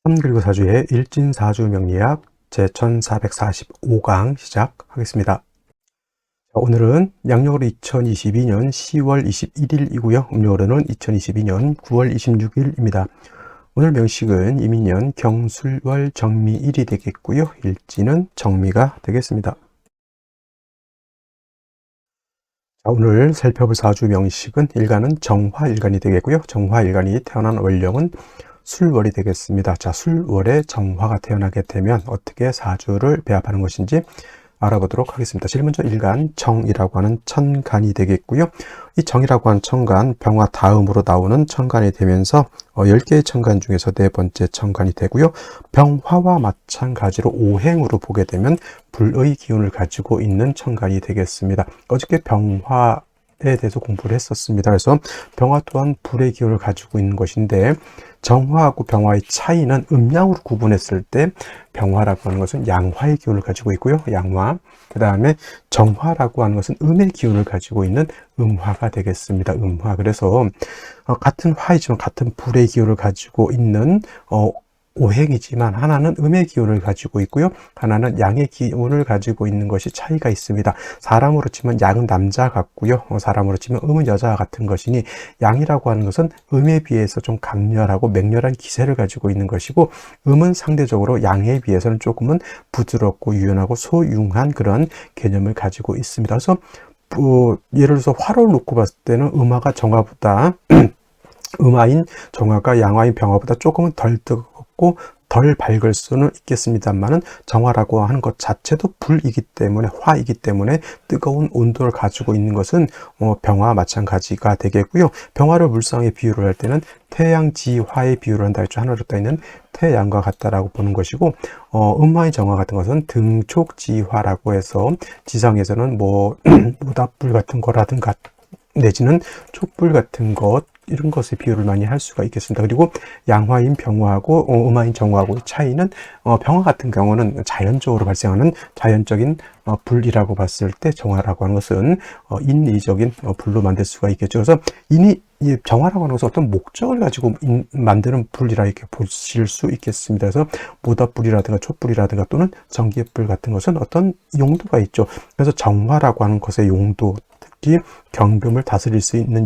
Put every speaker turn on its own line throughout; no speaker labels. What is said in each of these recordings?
한글교사주의 일진사주 명리학 제1445강 시작하겠습니다. 오늘은 양력으로 2022년 10월 21일이고요. 음력으로는 2022년 9월 26일입니다. 오늘 명식은 이민년 경술월 정미일이 되겠고요. 일지는 정미가 되겠습니다. 오늘 살펴볼 사주 명식은 일간은 정화일간이 되겠고요. 정화일간이 태어난 월령은 술월이 되겠습니다. 자, 술월에 정화가 태어나게 되면 어떻게 사주를 배합하는 것인지 알아보도록 하겠습니다. 제일 먼저 일간 정이라고 하는 천간이 되겠고요. 이 정이라고 하는 천간, 병화 다음으로 나오는 천간이 되면서 10개의 천간 중에서 네 번째 천간이 되고요. 병화와 마찬가지로 오행으로 보게 되면 불의 기운을 가지고 있는 천간이 되겠습니다. 어저께 병화에 대해서 공부를 했었습니다. 그래서 병화 또한 불의 기운을 가지고 있는 것인데 정화하고 병화의 차이는 음양으로 구분했을 때 병화라고 하는 것은 양화의 기운을 가지고 있고요. 양화. 그 다음에 정화라고 하는 것은 음의 기운을 가지고 있는 음화가 되겠습니다. 음화. 그래서 같은 화이지만 같은 불의 기운을 가지고 있는 오행이지만 하나는 음의 기운을 가지고 있고요. 하나는 양의 기운을 가지고 있는 것이 차이가 있습니다. 사람으로 치면 양은 남자 같고요. 사람으로 치면 음은 여자 같은 것이니 양이라고 하는 것은 음에 비해서 좀 강렬하고 맹렬한 기세를 가지고 있는 것이고 음은 상대적으로 양에 비해서는 조금은 부드럽고 유연하고 소융한 그런 개념을 가지고 있습니다. 그래서 예를 들어서 화를 놓고 봤을 때는 음화가 정화보다 음화인 정화가 양화인 병화보다 조금은 덜 뜨겁고 덜 밝을 수는 있겠습니다만은 정화라고 하는 것 자체도 불이기 때문에 화이기 때문에 뜨거운 온도를 가지고 있는 것은 병화와 마찬가지가 되겠고요. 병화를 물상에 비유를 할 때는 태양지화의 비유를 한다 했죠. 하늘에 떠 있는 태양과 같다라고 보는 것이고 음화의 정화 같은 것은 등촉지화라고 해서 지상에서는 모닥불 같은 거라든가 내지는 촛불 같은 것 이런 것에 비유를 많이 할 수가 있겠습니다. 그리고 양화인 병화하고 음화인 정화하고의 차이는 병화 같은 경우는 자연적으로 발생하는 자연적인 불이라고 봤을 때 정화라고 하는 것은 인위적인 불로 만들 수가 있겠죠. 그래서 이 정화라고 하는 것은 어떤 목적을 가지고 만드는 불이라 이렇게 보실 수 있겠습니다. 그래서 모닥불이라든가 촛불이라든가 또는 전기불 같은 것은 어떤 용도가 있죠. 그래서 정화라고 하는 것의 용도, 특히 경금을 다스릴 수 있는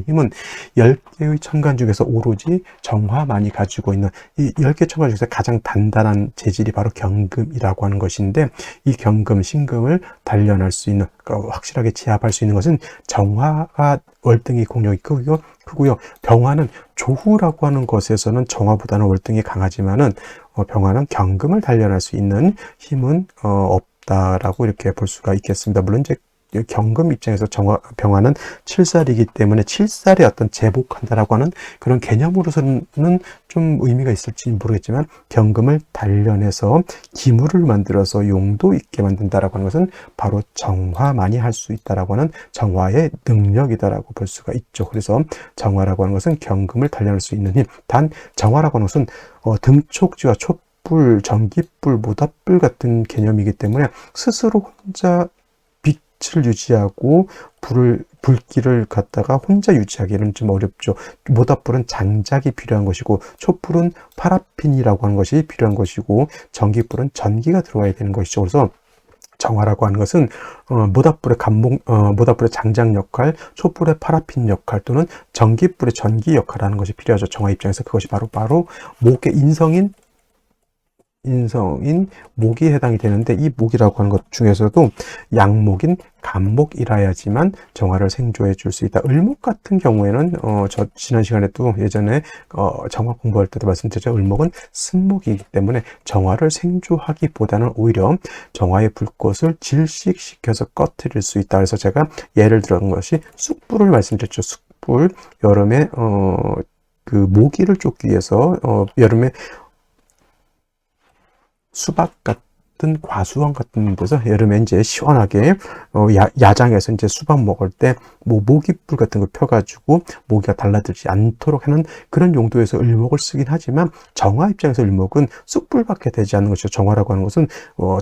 힘은 10개의 천간 중에서 오로지 정화만이 가지고 있는 이 10개 천간 중에서 가장 단단한 재질이 바로 경금이라고 하는 것인데 이 경금, 신금을 단련할 수 있는, 확실하게 제압할 수 있는 것은 정화가 월등히 공력이 크고요. 병화는 조후라고 하는 것에서는 정화보다는 월등히 강하지만은 병화는 경금을 단련할 수 있는 힘은 없다라고 이렇게 볼 수가 있겠습니다. 물론 이제 경금 입장에서 병화는 7살이기 때문에 7살에 어떤 제복한다라고 하는 그런 개념으로서는 좀 의미가 있을지 모르겠지만 경금을 단련해서 기물을 만들어서 용도 있게 만든다라고 하는 것은 바로 정화만이 할 수 있다라고 하는 정화의 능력이다라고 볼 수가 있죠. 그래서 정화라고 하는 것은 경금을 단련할 수 있는 힘. 단 정화라고 하는 것은 등촉지와 촛불, 전기불, 모닥불 같은 개념이기 때문에 스스로 혼자 빛을 유지하고 불길을 갖다가 혼자 유지하기는 좀 어렵죠. 모닥불은 장작이 필요한 것이고 촛불은 파라핀이라고 하는 것이 필요한 것이고 전기불은 전기가 들어와야 되는 것이죠. 그래서 정화라고 하는 것은 모닥불의 장작 역할, 촛불의 파라핀 역할 또는 전기불의 전기 역할을 하는 것이 필요하죠. 정화 입장에서 그것이 바로 목의 인성인 목이 해당이 되는데 이 목이라고 하는 것 중에서도 양목인 간목이라야지만 정화를 생조해 줄 수 있다. 을목 같은 경우에는 저 지난 시간에도 예전에 정화 공부할 때도 말씀드렸죠. 을목은 승목이기 때문에 정화를 생조하기보다는 오히려 정화의 불꽃을 질식시켜서 꺼트릴 수 있다. 그래서 제가 예를 들은 것이 쑥불을 말씀드렸죠. 쑥불 여름에 그 모기를 쫓기 위해서 여름에 수박 같은 과수원 같은 데서 여름에 이제 시원하게 야장에서 이제 수박 먹을 때 모기불 같은 걸 펴가지고 모기가 달라들지 않도록 하는 그런 용도에서 을목을 쓰긴 하지만 정화 입장에서 을목은 쑥불밖에 되지 않는 것이죠. 정화라고 하는 것은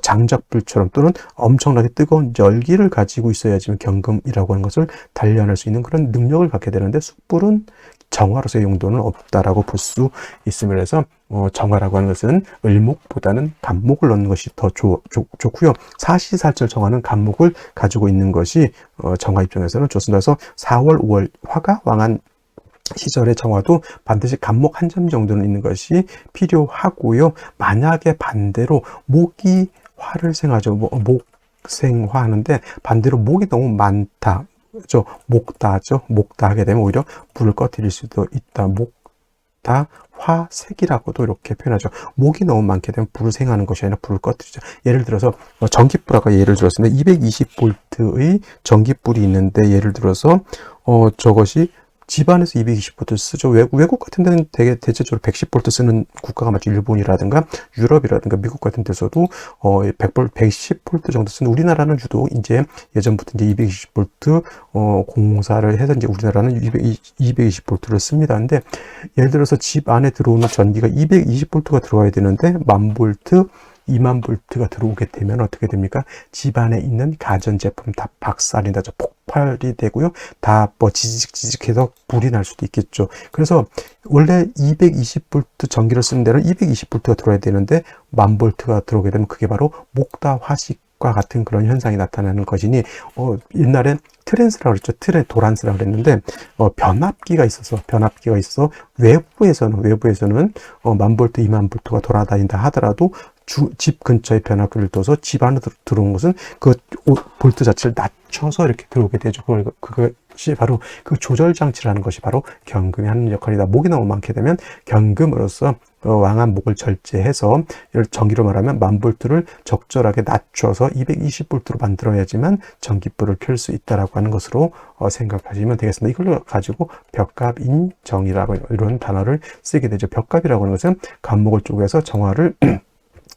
장작불처럼 또는 엄청나게 뜨거운 열기를 가지고 있어야지만 경금이라고 하는 것을 단련할 수 있는 그런 능력을 갖게 되는데 쑥불은 정화로서의 용도는 없다라고 볼 수 있습니다. 그래서 정화라고 하는 것은 을목보다는 간목을 넣는 것이 더 좋고요. 사시사철 정화는 간목을 가지고 있는 것이 정화 입장에서는 좋습니다. 그래서 4월, 5월 화가 왕한 시절의 정화도 반드시 간목 한 점 정도는 있는 것이 필요하고요. 만약에 반대로 목이 화를 생하죠. 목생화하는데 반대로 목이 너무 많다. 그죠? 목다죠. 목다하게 되면 오히려 불을 꺼뜨릴 수도 있다. 목다, 화색이라고도 이렇게 표현하죠. 목이 너무 많게 되면 불을 생하는 것이 아니라 불을 꺼뜨리죠. 예를 들어서 전기불화가 예를 들었습니다. 220V의 전기불이 있는데 예를 들어서 저것이 집안에서 220V 쓰죠. 외국 같은 데는 대체적으로 110V 쓰는 국가가 많죠. 일본이라든가 유럽이라든가 미국 같은 데서도 110V 정도 쓰는, 우리나라는 유독 이제 예전부터 이제 220V 공사를 해서 이제 우리나라는 220V를 씁니다. 근데 예를 들어서 집 안에 들어오는 전기가 220V가 들어와야 되는데 1000V 2만 볼트가 들어오게 되면 어떻게 됩니까? 집안에 있는 가전제품 다 박살이 나죠. 폭발이 되고요. 다 지직지직해서 불이 날 수도 있겠죠. 그래서 원래 220V 전기를 쓰는 데는 220V가 들어야 되는데 1000V가 들어오게 되면 그게 바로 목다 화식과 같은 그런 현상이 나타나는 것이니 옛날엔 트랜스라고 그랬죠. 도란스라고 그랬는데 변압기가 있어서 외부에서는 1000V, 20000V가 돌아다닌다 하더라도 집 근처에 변압기를 둬서 집 안으로 들어온 것은 그 볼트 자체를 낮춰서 이렇게 들어오게 되죠. 그것이 바로 그 조절 장치라는 것이 바로 경금이 하는 역할이다. 목이 너무 많게 되면 경금으로서 왕한 목을 절제해서 전기로 말하면 1000V를 적절하게 낮춰서 220V로 만들어야지만 전기불을 켤 수 있다라고 하는 것으로 생각하시면 되겠습니다. 이걸로 가지고 벽갑인정이라고 이런 단어를 쓰게 되죠. 벽갑이라고 하는 것은 간목을 쪼개서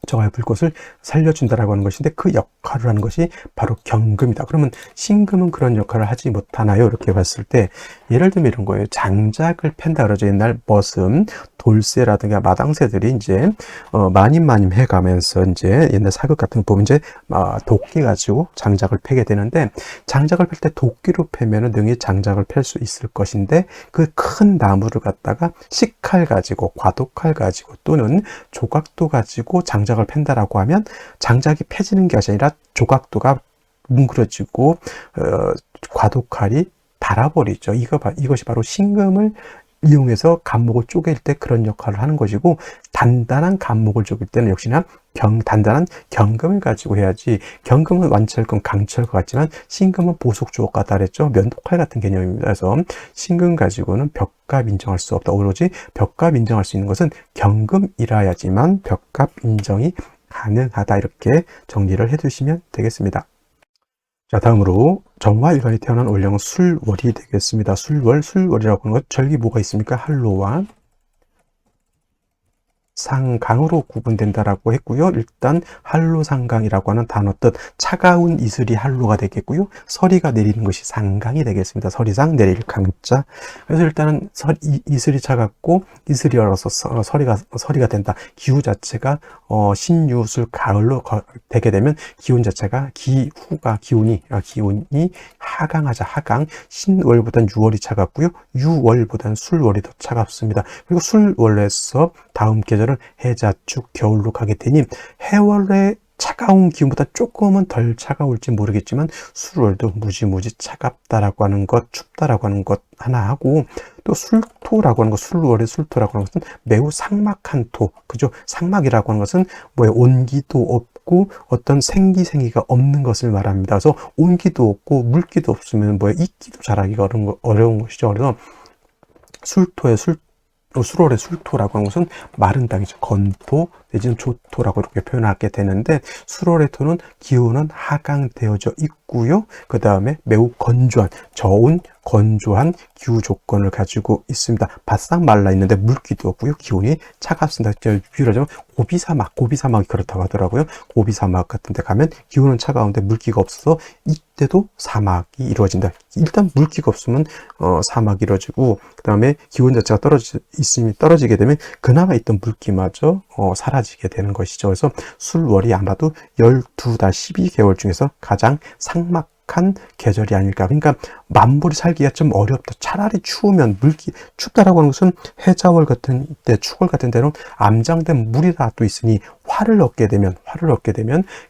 정화의 불꽃을 살려준다라고 하는 것인데 그 역할을 하는 것이 바로 경금이다. 그러면 신금은 그런 역할을 하지 못하나요? 이렇게 봤을 때 예를 들면 이런 거예요. 장작을 팬다 그러죠. 옛날 머슴, 돌쇠라든가 마당새들이 이제 마님 해가면서 이제 옛날 사극 같은 거 보면 이제 도끼 가지고 장작을 패게 되는데, 장작을 팰 때 도끼로 패면은 능히 장작을 팰 수 있을 것인데 그 큰 나무를 갖다가 식칼 가지고 과도칼 가지고 또는 조각도 가지고 장작을 팬다라고 하면 장작이 패지는 것이 아니라 조각도가 뭉그러지고 과도칼이 닳아버리죠. 이것이 바로 신금을 이용해서 간목을 쪼갤 때 그런 역할을 하는 것이고, 단단한 간목을 쪼갤 때는 역시나 단단한 경금을 가지고 해야지, 경금은 완철금, 강철과 같지만 신금은 보석주옥 같다 그랬죠. 면도칼 같은 개념입니다. 그래서 신금 가지고는 벽갑 인정할 수 없다. 오로지 벽갑 인정할 수 있는 것은 경금이라야지만 벽갑 인정이 가능하다. 이렇게 정리를 해두시면 되겠습니다. 자, 다음으로 정화일간이 태어난 월령은 술월이 되겠습니다. 술월이라고 하는 것, 절기 뭐가 있습니까? 한로와 상강으로 구분된다라고 했고요. 일단 한로상강이라고 하는 단어 뜻, 차가운 이슬이 한로가 되겠고요. 서리가 내리는 것이 상강이 되겠습니다. 서리상 내릴 강자. 그래서 일단은 이슬이 차갑고 이슬이 얼어서 서리가 된다. 기후 자체가 신유술 가을로 되게 되면 기온 자체가 기온이 하강하자. 하강. 신월보단 유월이 차갑고요. 유월보단 술월이 더 차갑습니다. 그리고 술월에서 다음 계절은 해자축 겨울로 가게 되니 해월의 차가운 기온보다 조금은 덜 차가울지 모르겠지만 술월도 무지무지 차갑다라고 하는 것, 춥다라고 하는 것 하나 하고, 또 술토라고 하는 것, 술월의 술토라고 하는 것은 매우 삭막한 토, 그죠? 삭막이라고 하는 것은 온기도 없고 어떤 생기가 없는 것을 말합니다. 그래서 온기도 없고 물기도 없으면 익기도 잘하기가 어려운 것이죠. 그래서 술월의 술토라고 하는 것은 마른 땅이죠. 건토 내지는 조토라고 이렇게 표현하게 되는데, 술월의 토는 기온은 하강되어져 있고요. 그 다음에 매우 건조한 기후 조건을 가지고 있습니다. 바싹 말라 있는데 물기도 없고요. 기온이 차갑습니다. 비유하자면 고비사막이 그렇다고 하더라고요. 고비사막 같은 데 가면 기온은 차가운데 물기가 없어서 이때도 사막이 이루어진다. 일단 물기가 없으면 사막이 이루어지고, 그 다음에 기온 자체가 떨어지게 되면 그나마 있던 물기마저 사라지게 되는 것이죠. 그래서 술월이 아마도 12달 12개월 중에서 가장 삭막한 약한 계절이 아닐까. 그러니까 만물이 살기가 좀 어렵다. 차라리 추우면 춥다라고 하는 것은 해자월 같은 때, 축월 같은 때는 암장된 물이라 또 있으니 화를 얻게 되면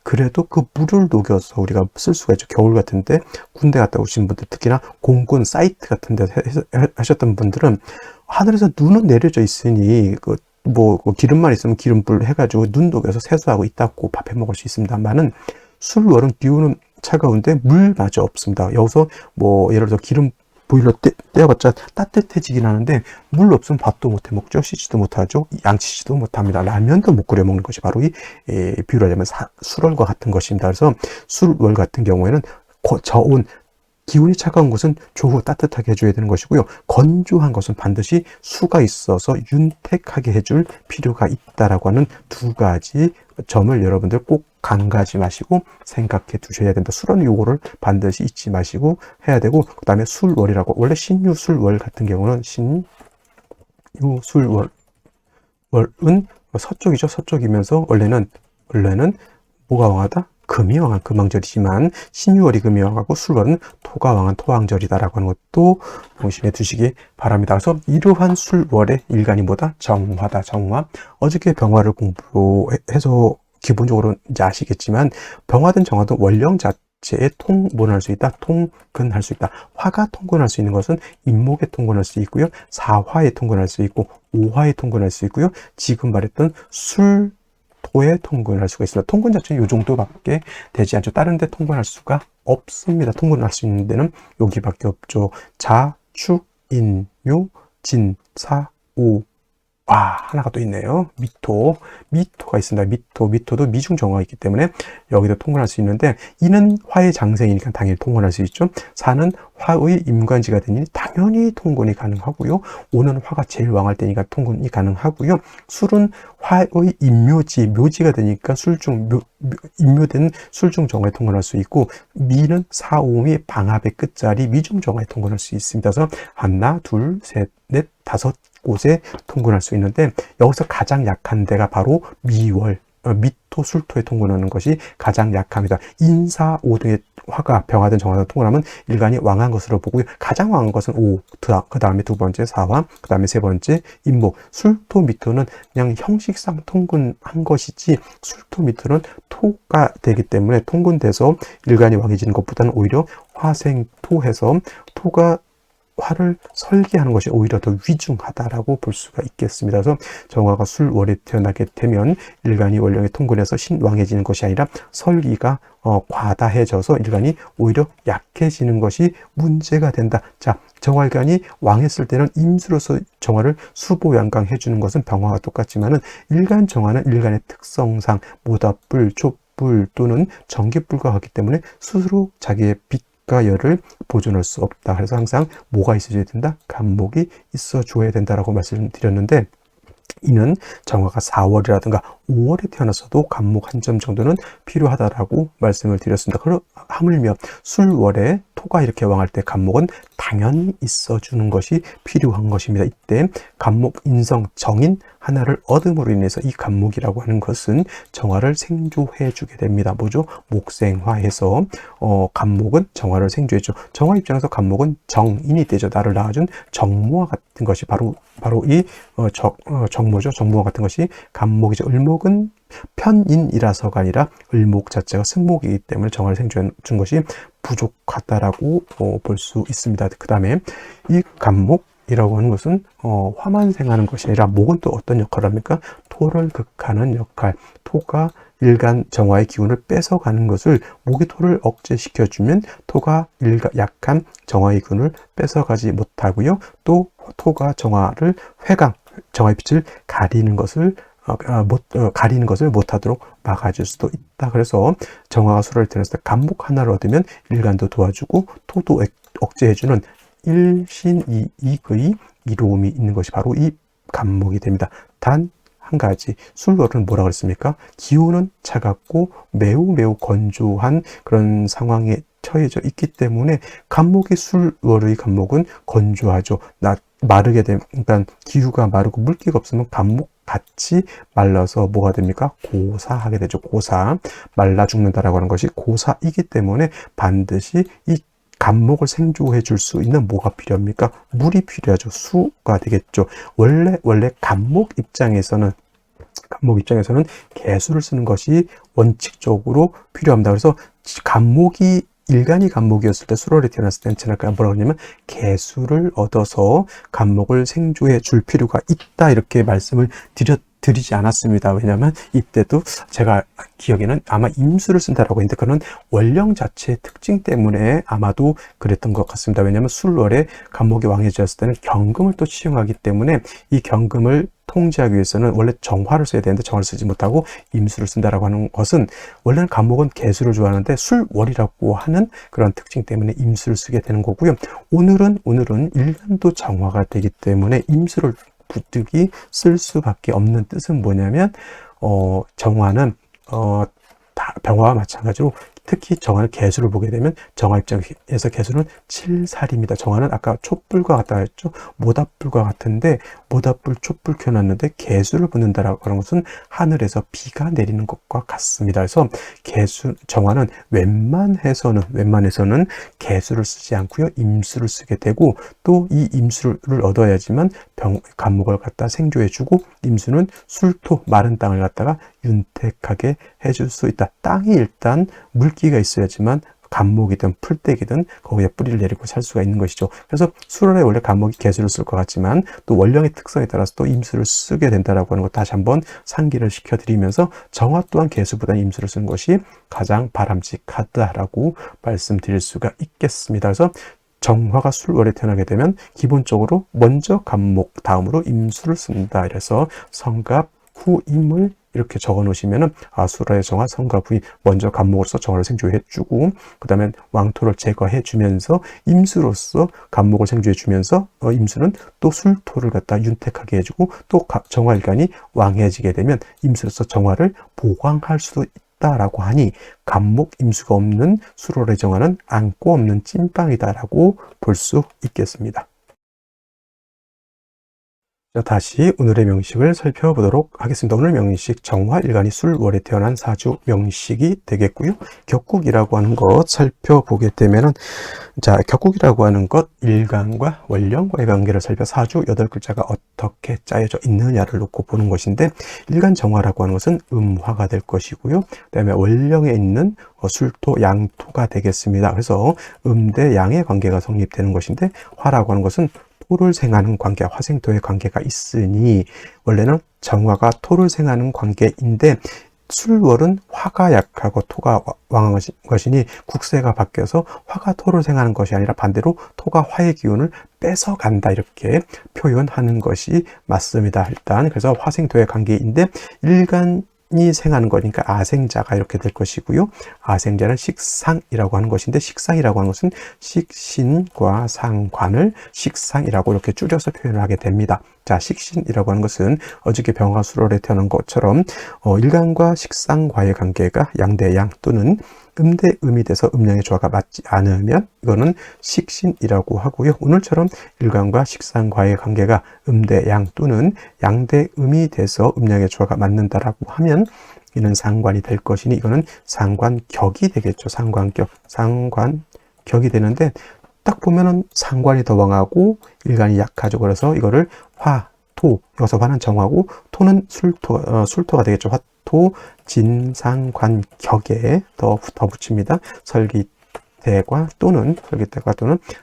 그래도 그 물을 녹여서 우리가 쓸 수가 있죠. 겨울 같은 때 군대 갔다 오신 분들, 특히나 공군 사이트 같은 데 하셨던 분들은 하늘에서 눈은 내려져 있으니 기름만 있으면 기름불 해가지고 눈 녹여서 세수하고 있다고 밥해 먹을 수 있습니다만은, 술월은 기온은 차가운데 물마저 없습니다. 여기서 예를 들어 기름 보일러 떼어봤자 따뜻해지긴 하는데 물 없으면 밥도 못해 먹죠. 씻지도 못하죠. 양치지도 못합니다. 라면도 못 끓여 먹는 것이 바로 이 비유를 하자면 술월과 같은 것입니다. 그래서 술월 같은 경우에는 저온, 기온이 차가운 것은 조후 따뜻하게 해줘야 되는 것이고요. 건조한 것은 반드시 수가 있어서 윤택하게 해줄 필요가 있다라고 하는 두 가지 점을 여러분들 꼭 간과하지 마시고 생각해 두셔야 된다. 술은 요거를 반드시 잊지 마시고 해야 되고, 그 다음에 술월이라고, 원래 신유술월 같은 경우는 신유술월은 서쪽이죠. 서쪽이면서 원래는 뭐가 왕하다? 금이 왕한 금왕절이지만 신유월이 금이 왕하고 술월은 토가 왕한 토왕절이다라고 하는 것도 명심해 두시기 바랍니다. 그래서 이러한 술월의 일간이 뭐다? 정화다. 정화. 어저께 병화를 공부해서 기본적으로 이제 아시겠지만, 병화든 정화든 원령 자체에 통본할 수 있다. 통근할 수 있다. 화가 통근할 수 있는 것은 임목에 통근할 수 있고요. 사화에 통근할 수 있고, 오화에 통근할 수 있고요. 지금 말했던 토에 통근할 수가 있습니다. 통근 자체는 이 정도밖에 되지 않죠. 다른 데 통근할 수가 없습니다. 통근할 수 있는 데는 여기밖에 없죠. 자, 축, 인, 묘, 진, 사, 오, 하나가 또 있네요. 미토가 있습니다. 미토도 미중 정화가 있기 때문에 여기도 통근할 수 있는데, 이는 화의 장생이니까 당연히 통근할 수 있죠. 사는 화의 임관지가 되니 당연히 통근이 가능하고요. 오는 화가 제일 왕할 때니까 통근이 가능하고요. 술은 화의 묘지가 되니까 임묘된 술중 정화에 통근할 수 있고, 미는 사오음이 방합의 끝자리 미중 정화에 통근할 수 있습니다. 그래서 하나, 둘, 셋, 넷, 다섯 곳에 통근할 수 있는데, 여기서 가장 약한 데가 바로 미월, 미토, 술토에 통근하는 것이 가장 약합니다. 인사, 오등의 화가 병화든 정화든 통근하면 일간이 왕한 것으로 보고요. 가장 왕한 것은 오, 그 다음에 두 번째 사화, 그 다음에 세 번째 임목. 술토, 미토는 그냥 형식상 통근한 것이지, 술토, 미토는 토가 되기 때문에 통근돼서 일간이 왕해지는 것보다는 오히려 화생토해서 토가 화를 설계하는 것이 오히려 더 위중하다라고 볼 수가 있겠습니다. 그래서 정화가 술월에 태어나게 되면 일간이 원령에 통근해서 신왕해지는 것이 아니라 설기가 과다해져서 일간이 오히려 약해지는 것이 문제가 된다. 자, 정화일간이 왕했을 때는 임수로서 정화를 수보양강해 주는 것은 병화와 똑같지만은, 일간 정화는 일간의 특성상 모닥불, 촛불 또는 전기불과 같기 때문에 스스로 자기의 빛과 열을 보존할 수 없다. 그래서 항상 뭐가 있어줘야 된다? 간목이 있어줘야 된다라고 말씀드렸는데, 이는 정화가 4월이라든가 5월에 태어났어도 간목 한 점 정도는 필요하다라고 말씀을 드렸습니다. 그럼 하물며 술월에 토가 이렇게 왕할 때 간목은 당연히 있어주는 것이 필요한 것입니다. 이때 간목, 인성, 정인 하나를 얻음으로 인해서 이 간목이라고 하는 것은 정화를 생조해 주게 됩니다. 뭐죠? 목생화해서 간목은 정화를 생조해줘. 정화 입장에서 간목은 정인이 되죠. 나를 낳아준 정모와 같은 것이 바로 이 정모죠. 정모와 같은 것이 간목이죠. 을목은 편인이라서가 아니라 을목 자체가 승목이기 때문에 정화를 생존해 준 것이 부족하다라고 볼 수 있습니다. 그 다음에 이 간목이라고 하는 것은 화만 생하는 것이 아니라, 목은 또 어떤 역할을 합니까? 토를 극하는 역할. 토가 일간 정화의 기운을 뺏어가는 것을, 목이 토를 억제시켜주면 토가 약한 정화의 기운을 뺏어가지 못하고요. 또 토가 정화의 빛을 가리는 것을 못하도록 막아줄 수도 있다. 그래서 정화가 술을 태어났을 때 간목 하나를 얻으면 일간도 도와주고 토도 억제해주는 일신이익의 이로움이 있는 것이 바로 이 간목이 됩니다. 단 한 가지, 술월은 뭐라 그랬습니까? 기온은 차갑고 매우 건조한 그런 상황에 처해져 있기 때문에 술월의 간목은 건조하죠. 마르게 되면, 그러니까 기후가 마르고 물기가 없으면 같이 말라서 뭐가 됩니까? 고사하게 되죠. 고사. 말라 죽는다라고 하는 것이 고사이기 때문에 반드시 이 감목을 생조해 줄 수 있는 뭐가 필요합니까? 물이 필요하죠. 수가 되겠죠. 원래 감목 입장에서는 개수를 쓰는 것이 원칙적으로 필요합니다. 그래서 감목이 일간이 감목이었을 때 수월에 태어났을 때는 제가 뭐라고 하냐면 개수를 얻어서 감목을 생조해 줄 필요가 있다 이렇게 말씀을 드리지 않았습니다. 왜냐하면 이때도 제가 기억에는 아마 임수를 쓴다라고 했는데 그는 원령 자체의 특징 때문에 아마도 그랬던 것 같습니다. 왜냐하면 술월에 감목이 왕해졌을 때는 경금을 또 치용하기 때문에 이 경금을 통제하기 위해서는 원래 정화를 써야 되는데 정화를 쓰지 못하고 임수를 쓴다라고 하는 것은 원래는 감목은 개수를 좋아하는데 술월이라고 하는 그런 특징 때문에 임수를 쓰게 되는 거고요. 오늘은 일간도 정화가 되기 때문에 임수를 부득이 쓸 수밖에 없는 뜻은 뭐냐면 정화는 병화와 마찬가지로 특히 정화는 개수를 보게 되면 정화 입장에서 개수는 7살입니다. 정화는 아까 촛불과 같다 했죠. 모닥불과 같은데 모닥불, 촛불 켜놨는데 개수를 붓는다라고 하는 것은 하늘에서 비가 내리는 것과 같습니다. 그래서 정화는 웬만해서는 개수를 쓰지 않고요. 임수를 쓰게 되고 또 이 임수를 얻어야지만 감목을 갖다 생조해주고 임수는 술토 마른 땅을 갖다가 윤택하게 해줄 수 있다. 땅이 일단 물기가 있어야지만 감목이든 풀떼기든 거기에 뿌리를 내리고 살 수가 있는 것이죠. 그래서 술월에 원래 감목이 개수를 쓸 것 같지만 또 원령의 특성에 따라서 또 임수를 쓰게 된다라고 하는 것 다시 한번 상기를 시켜드리면서 정화 또한 개수보다 임수를 쓰는 것이 가장 바람직하다라고 말씀드릴 수가 있겠습니다. 그래서 정화가 술월에 태어나게 되면 기본적으로 먼저 감목 다음으로 임수를 쓴다. 이래서 성갑 후 임을 이렇게 적어 놓으시면은 술월의 정화 성갑 후임 먼저 감목으로서 정화를 생조해 주고 그 다음에 왕토를 제거해 주면서 임수로서 감목을 생조해 주면서 임수는 또 술토를 갖다 윤택하게 해주고 또 정화일간이 왕해지게 되면 임수로서 정화를 보강할 수도 있다라고 하니 감목 임수가 없는 술월의 정화는 안고 없는 찐빵이다라고 볼 수 있겠습니다. 자, 다시 오늘의 명식을 살펴보도록 하겠습니다. 오늘 명식 정화일간이 술월에 태어난 사주 명식이 되겠고요. 격국이라고 하는 것 살펴보게 되면은 자, 격국이라고 하는 것 일간과 원령과의 관계를 살펴 사주 8글자가 어떻게 짜여져 있느냐를 놓고 보는 것인데 일간 정화라고 하는 것은 음화가 될 것이고요. 그다음에 원령에 있는 술토 양토가 되겠습니다. 그래서 대 양의 관계가 성립되는 것인데 화라고 하는 것은 토를 생하는 관계, 화생토의 관계가 있으니 원래는 정화가 토를 생하는 관계인데 술월은 화가 약하고 토가 왕한 것이니 국세가 바뀌어서 화가 토를 생하는 것이 아니라 반대로 토가 화의 기운을 뺏어간다 이렇게 표현하는 것이 맞습니다. 일단 그래서 화생토의 관계인데 일간이 생하는 거니까 아생자가 이렇게 될 것이고요. 아생자는 식상이라고 하는 것인데 식상이라고 하는 것은 식신과 상관을 식상이라고 이렇게 줄여서 표현을 하게 됩니다. 자, 식신이라고 하는 것은 어저께 병화 술월에 태어난 것처럼 일간과 식상과의 관계가 양대양 또는 음대음이 돼서 음양의 조화가 맞지 않으면 이거는 식신이라고 하고요. 오늘처럼 일간과 식상과의 관계가 음대양 또는 양대음이 돼서 음양의 조화가 맞는다라고 하면 이는 상관이 될 것이니 이거는 상관격이 되겠죠. 상관격이 되는데 딱 보면은 상관이 더 왕하고 일간이 약하죠. 그래서 이거를 화토, 여기서 화는 정화고 토는 술토가 되겠죠. 화토 진상관격에 더 붙입니다. 설기태과 또는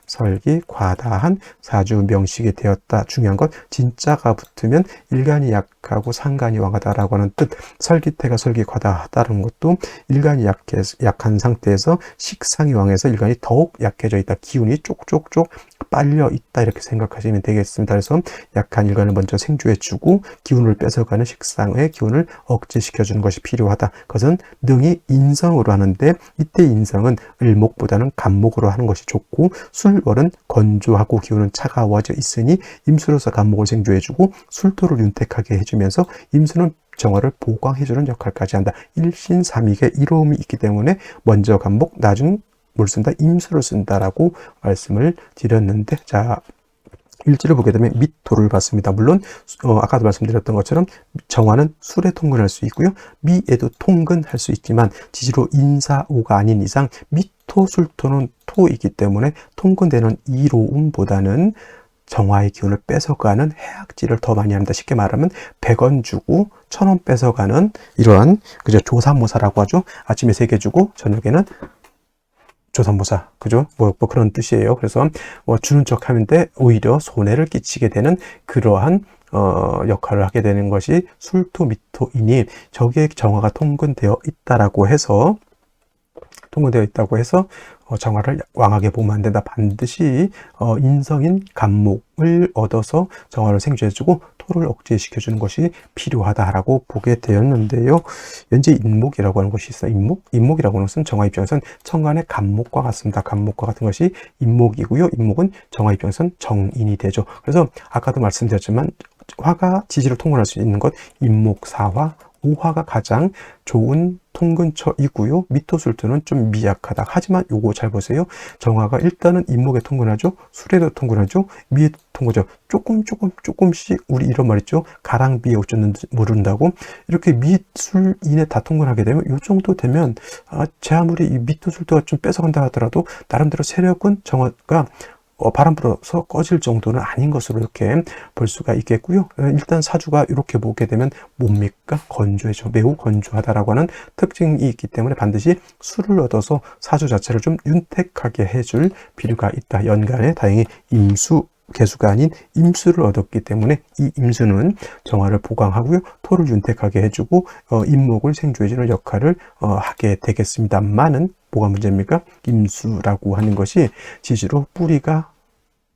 설기과다한 사주 명식이 되었다. 중요한 건 진짜가 붙으면 일간이 약하고 상관이 왕하다라고 하는 뜻. 설기태가 설기과다하다는 것도 일간이 약한 상태에서 식상이 왕해서 일간이 더욱 약해져 있다. 기운이 쪽쪽쪽 빨려 있다 이렇게 생각하시면 되겠습니다. 그래서 약한 일간을 먼저 생조해주고 기운을 뺏어가는 식상의 기운을 억제시켜주는 것이 필요하다. 그것은 능히 인성으로 하는데 이때 인성은 을목보다는 간목으로 하는 것이 좋고 술월은 건조하고 기운은 차가워져 있으니 임수로서 간목을 생조해주고 술토를 윤택하게 해주면서 임수는 정화를 보강해주는 역할까지 한다. 일신삼익의 이로움이 있기 때문에 먼저 간목, 나중 뭘 쓴다? 임수를 쓴다라고 말씀을 드렸는데 자 일지를 보게 되면 미토를 받습니다. 물론 아까도 말씀드렸던 것처럼 정화는 술에 통근할 수 있고요. 미에도 통근할 수 있지만 지지로 인사오가 아닌 이상 미토, 술토는 토이기 때문에 통근되는 이로움보다는 정화의 기운을 뺏어가는 해악질을 더 많이 합니다. 쉽게 말하면 100원 주고 1000원 뺏어가는 이러한 그죠? 조삼모사라고 하죠. 아침에 3개 주고 저녁에는 조삼모사, 그죠? 뭐 그런 뜻이에요. 그래서 주는 척 하는데 오히려 손해를 끼치게 되는 그러한 역할을 하게 되는 것이 술토미토이니 저기에 정화가 통근되어 있다고 해서 정화를 왕하게 보면 안 된다. 반드시 인성인 간목을 얻어서 정화를 생주해주고 토를 억제시켜주는 것이 필요하다라고 보게 되었는데요. 현재 인목이라고 하는 것이 있어요. 인목이라고 하는 것은 정화 입장에서는 천간의 간목과 같습니다. 간목과 같은 것이 인목이고요. 인목은 정화 입장에서는 정인이 되죠. 그래서 아까도 말씀드렸지만 화가 지지를 통근할 수 있는 것 인목사화, 오화가 가장 좋은 통근처이고요. 미토술토는 좀 미약하다. 하지만 요거 잘 보세요. 정화가 일단은 인목에 통근하죠. 술에도 통근하죠. 미에도 통근하죠. 조금씩 우리 이런 말 있죠. 가랑비에 어쩌는 모른다고. 이렇게 미술인에 다 통근하게 되면 요 정도 되면 제 아무리 이 미토술토가 좀 뺏어간다 하더라도 나름대로 세력은 정화가 바람 불어서 꺼질 정도는 아닌 것으로 이렇게 볼 수가 있겠고요. 일단 사주가 이렇게 보게 되면 뭡니까? 건조해져. 매우 건조하다라고 하는 특징이 있기 때문에 반드시 술을 얻어서 사주 자체를 좀 윤택하게 해줄 필요가 있다. 연간에 다행히 임수, 개수가 아닌 임수를 얻었기 때문에 이 임수는 정화를 보강하고요. 토를 윤택하게 해주고 임목을 생주해주는 역할을 하게 되겠습니다만은 뭐가 문제입니까? 임수라고 하는 것이 지지로 뿌리가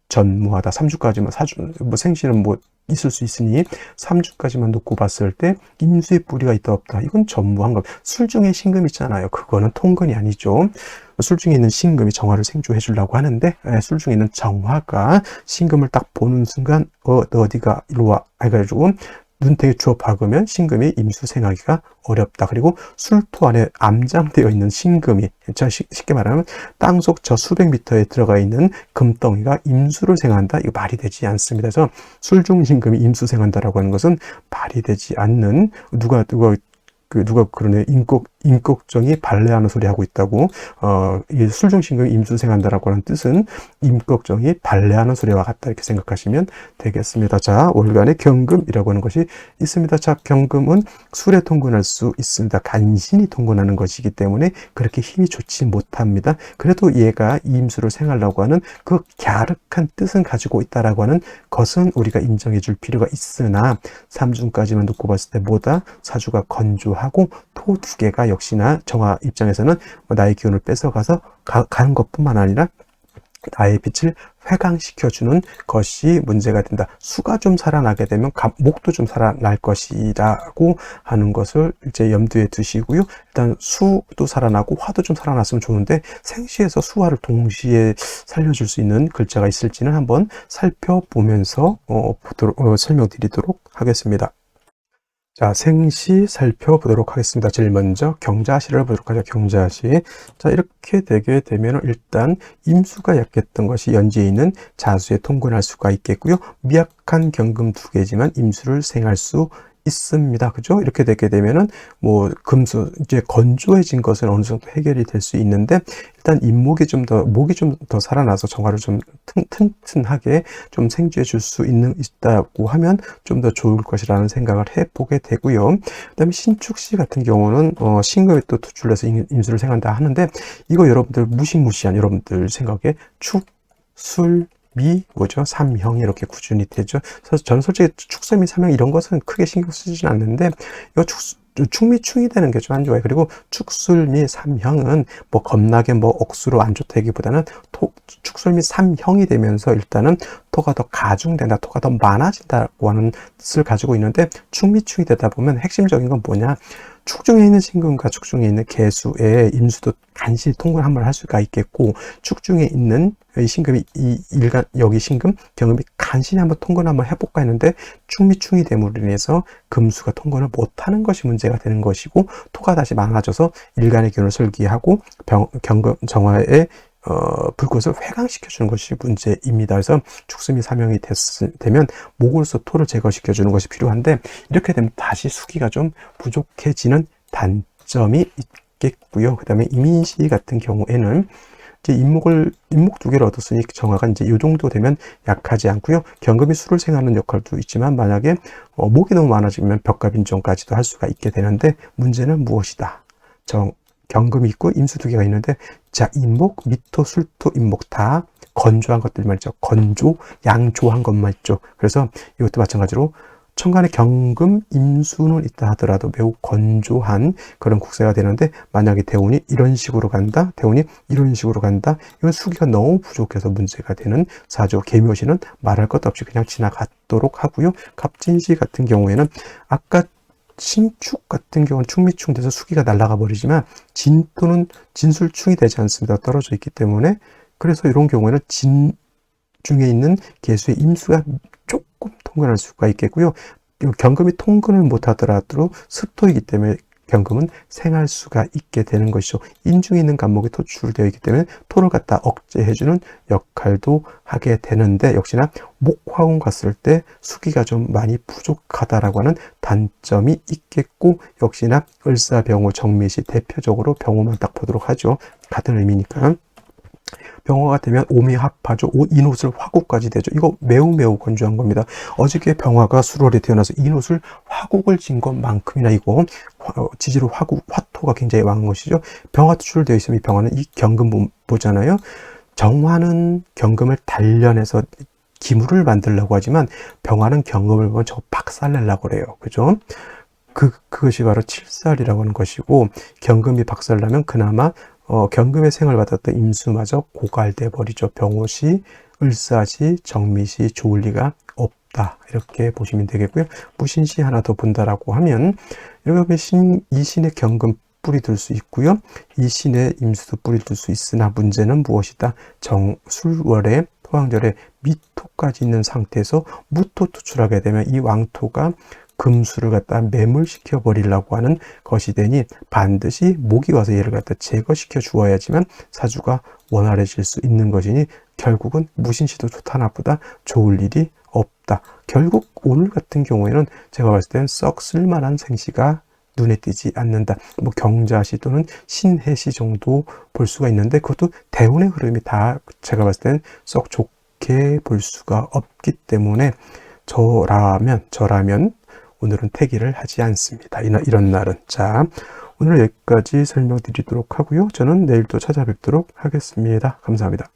전무하다. 3주까지만 생시는 있을 수 있으니 3주까지만 놓고 봤을 때 임수의 뿌리가 있다 없다. 이건 전무한 것. 술 중에 신금 있잖아요. 그거는 통근이 아니죠. 술 중에 있는 신금이 정화를 생주해 주려고 하는데 술 중에 있는 정화가 신금을 딱 보는 순간 너 어디가 일로 와 해가지고 눈탱이 주워 박으면 신금이 임수생하기가 어렵다. 그리고 술토 안에 암장되어 있는 신금이, 쉽게 말하면 땅속 저 수백 미터에 들어가 있는 금덩이가 임수를 생한다. 이거 말이 되지 않습니다. 그래서 술중 신금이 임수 생한다라고 하는 것은 말이 되지 않는 누가 그러네. 임꺽정이 발레하는 소리 하고 있다고. 이 술중신금이 임수생한다라고 하는 뜻은 임꺽정이 발레하는 소리와 같다. 이렇게 생각하시면 되겠습니다. 자, 월간의 경금이라고 하는 것이 있습니다. 자, 경금은 술에 통근할 수 있습니다. 간신히 통근하는 것이기 때문에 그렇게 힘이 좋지 못합니다. 그래도 얘가 임수를 생하려고 하는 그 갸륵한 뜻은 가지고 있다라고 하는 것은 우리가 인정해 줄 필요가 있으나 삼중까지만 놓고 봤을 때 뭐다? 사주가 건조하고 토 두 개가 역시나 정화 입장에서는 나의 기운을 뺏어가서 가는 것뿐만 아니라 나의 빛을 회강시켜주는 것이 문제가 된다. 수가 좀 살아나게 되면 목도 좀 살아날 것이라고 하는 것을 이제 염두에 두시고요. 일단 수도 살아나고 화도 좀 살아났으면 좋은데 생시에서 수화를 동시에 살려줄 수 있는 글자가 있을지는 한번 살펴보면서 설명드리도록 하겠습니다. 자, 생시 살펴보도록 하겠습니다. 제일 먼저 경자시를 보도록 하죠. 경자시. 자, 이렇게 되게 되면 일단 임수가 약했던 것이 연지에 있는 자수에 통근할 수가 있겠고요. 미약한 경금 두 개지만 임수를 생할 수 있습니다. 그죠? 이렇게 되게 되면은 금수 이제 건조해진 것은 어느 정도 해결이 될 수 있는데 일단 목이 좀 더 살아나서 정화를 좀 튼튼하게 좀 생주해 줄 수 있다고 하면 좀 더 좋을 것이라는 생각을 해보게 되고요. 그다음에 신축시 같은 경우는 신금이 또 투출해서 임수를 생한다 하는데 이거 여러분들 무시무시한 여러분들 생각에 술 삼형이 이렇게 구준이 되죠. 그래서 저는 솔직히 축삼이 삼형 이런 것은 크게 신경 쓰지는 않는데 이거 축미충이 되는 게 좀 안 좋아요. 그리고 축술미 삼형은 겁나게 억수로 안 좋다기보다는 축술미 삼형이 되면서 일단은 토가 더 가중된다, 토가 더 많아진다고 하는 뜻을 가지고 있는데 축미충이 되다 보면 핵심적인 건 뭐냐? 축중에 있는 신금과 축중에 있는 개수의 임수도 간신히 통근을 한번 할 수가 있겠고 축중에 있는 신금이 여기 신금 경금이 간신히 한번 통근을 한번 해볼까 했는데 축미충이 됨으로 인해서 금수가 통근을 못하는 것이 문제가 되는 것이고 토가 다시 많아져서 일간의 기운을 설기하고 경금 정화의 불꽃을 회강시켜주는 것이 문제입니다. 그래서 축습이 사명이 되면 목으로서 토를 제거시켜주는 것이 필요한데, 이렇게 되면 다시 수기가 좀 부족해지는 단점이 있겠고요. 그 다음에 이민시 같은 경우에는 이제 인목 두 개를 얻었으니 정화가 이제 이 정도 되면 약하지 않고요. 경금이 수를 생하는 역할도 있지만, 만약에 목이 너무 많아지면 벽가빈정까지도 할 수가 있게 되는데, 문제는 무엇이다? 경금이 있고 임수 두 개가 있는데, 자, 인목, 미토, 술토, 인목 다 건조한 것들만 있죠. 건조, 양조한 것만 있죠. 그래서 이것도 마찬가지로 천간에 경금, 임수는 있다 하더라도 매우 건조한 그런 국세가 되는데, 만약에 대운이 이런 식으로 간다, 대운이 이런 식으로 간다, 이건 수기가 너무 부족해서 문제가 되는 사주. 계묘시는 말할 것 없이 그냥 지나가도록 하고요. 갑진시 같은 경우에는 아까 신축 같은 경우는 충미충 돼서 수기가 날아가 버리지만, 진토는 진술충이 되지 않습니다. 떨어져 있기 때문에. 그래서 이런 경우에는 진 중에 있는 개수의 임수가 조금 통근할 수가 있겠고요. 경금이 통근을 못 하더라도 습토이기 때문에 경금은 생할 수가 있게 되는 것이죠. 인중에 있는 간목이 토출되어 있기 때문에 토를 갖다 억제해주는 역할도 하게 되는데, 역시나 목화운 갔을 때 수기가 좀 많이 부족하다라고 하는 단점이 있겠고, 역시나 을사병호 정미시 대표적으로 병호만 딱 보도록 하죠. 같은 의미니까. 병화가 되면 오미합하죠. 인옷을 화국까지 되죠. 이거 매우 건조한 겁니다. 어저께 병화가 수월에 태어나서 인옷을 화국을 진 것만큼이나 이거 지지로 화토가 굉장히 많은 것이죠. 병화 투출되어 있으면 이 병화는 이 경금 보잖아요. 정화는 경금을 단련해서 기물을 만들려고 하지만, 병화는 경금을 보면 저거 박살내려고 그래요. 그죠? 그것이 바로 칠살이라고 하는 것이고, 경금이 박살나면 그나마 경금의 생을 받았던 임수마저 고갈돼 버리죠. 병호시, 을사시, 정미시 좋을 리가 없다. 이렇게 보시면 되겠고요. 무신시 하나 더 본다라고 하면, 이렇게 이 신의 경금 뿌리 들 수 있고요. 이 신의 임수도 뿌리 들 수 있으나, 문제는 무엇이다? 술월에 토왕절에 미토까지 있는 상태에서 무토 투출하게 되면 이 왕토가 금수를 갖다 매몰시켜 버리려고 하는 것이 되니, 반드시 목이 와서 얘를 갖다 제거시켜 주어야지만 사주가 원활해질 수 있는 것이니, 결국은 무신시도 좋다 나쁘다 좋을 일이 없다. 결국 오늘 같은 경우에는 제가 봤을 때는 썩 쓸만한 생시가 눈에 띄지 않는다. 뭐 경자시 또는 신해시 정도 볼 수가 있는데, 그것도 대운의 흐름이 다 제가 봤을 때는 썩 좋게 볼 수가 없기 때문에, 저라면 오늘은 태기를 하지 않습니다. 이런 날은. 자, 오늘 여기까지 설명드리도록 하고요. 저는 내일 또 찾아뵙도록 하겠습니다. 감사합니다.